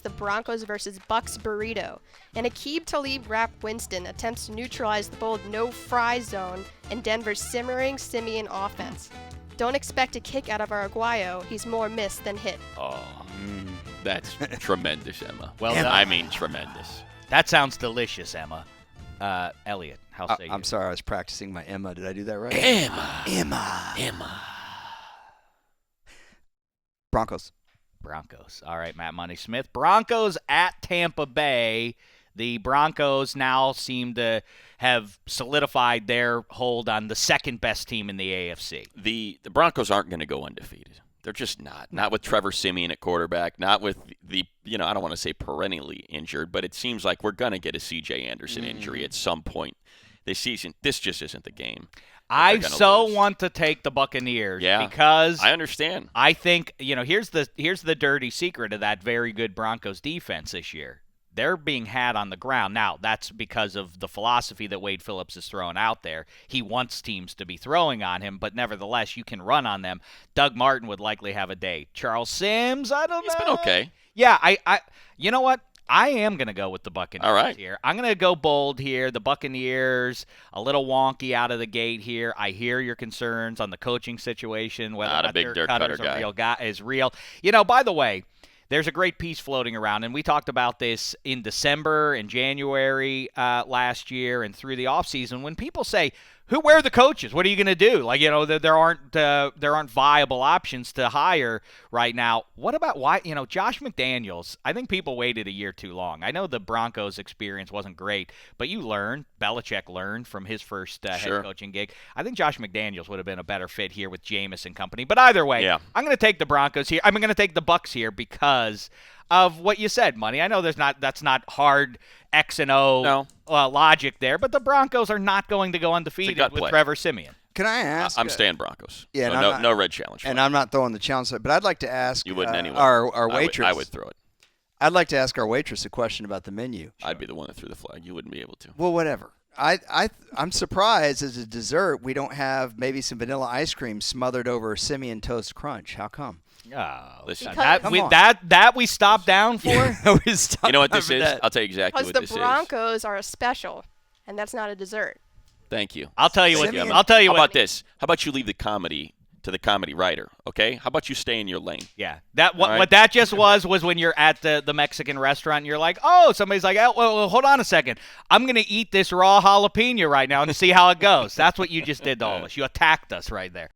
the Broncos versus Bucks burrito, and Aqib Talib Rap Winston attempts to neutralize the bold no-fry zone in Denver's simmering Simeon offense. Don't expect a kick out of our Aguayo. He's more miss than hit. Oh, that's tremendous, Emma. Well done. I mean, tremendous. That sounds delicious, Emma. Elliot, how say you? I'm sorry, I was practicing my Emma. Did I do that right? Emma. Broncos. Broncos. All right, Matt Money Smith. Broncos at Tampa Bay. The Broncos now seem to have solidified their hold on the second best team in the AFC. The Broncos aren't going to go undefeated. They're just not. Not with Trevor Siemian at quarterback. Not with the, I don't want to say perennially injured, but it seems like we're going to get a C.J. Anderson injury at some point this season. This just isn't the game. I so want to take the Buccaneers because I understand. I think, here's the dirty secret of that very good Broncos defense this year. They're being had on the ground. Now, that's because of the philosophy that Wade Phillips is throwing out there. He wants teams to be throwing on him, but nevertheless, you can run on them. Doug Martin would likely have a day. Charles Sims, I don't know. He's been okay. Yeah, you know what? I am going to go with the Buccaneers here. I'm going to go bold here. The Buccaneers, a little wonky out of the gate here. I hear your concerns on the coaching situation, whether Not a big Dirk Cutter guy. Is real. By the way, there's a great piece floating around, and we talked about this in December and January last year and through the offseason when people say, where are the coaches? What are you going to do? There aren't viable options to hire right now. What about Josh McDaniels? I think people waited a year too long. I know the Broncos experience wasn't great, but Belichick learned from his first head coaching gig. I think Josh McDaniels would have been a better fit here with Jameis and company. But either way, I'm going to take the Broncos here. I'm going to take the Bucks here because of what you said, Money. I know that's not hard X and O logic there, but the Broncos are not going to go undefeated with Trevor Siemian. Can I ask? I'm staying Broncos. Yeah, no red challenge. And I'm not throwing the challenge, but I'd like to ask you wouldn't anyway. Our waitress. I would throw it. I'd like to ask our waitress a question about the menu. I'd be the one that threw the flag. You wouldn't be able to. Well, whatever. I'm surprised as a dessert we don't have maybe some vanilla ice cream smothered over Simeon Toast Crunch. How come? Oh, listen, Because that we stopped down for? You know what this is? I'll tell you exactly what this because is. the Broncos are a special, and that's not a dessert. Thank you. I'll tell you what. Simeon- I'll tell you How what. about this? How about you leave the comedy to the comedy writer, okay? How about you stay in your lane? Yeah, right. what that just was when you're at the Mexican restaurant and you're like, oh, somebody's like, oh, well, hold on a second. I'm going to eat this raw jalapeno right now and see how it goes. That's what you just did to all of us. You attacked us right there.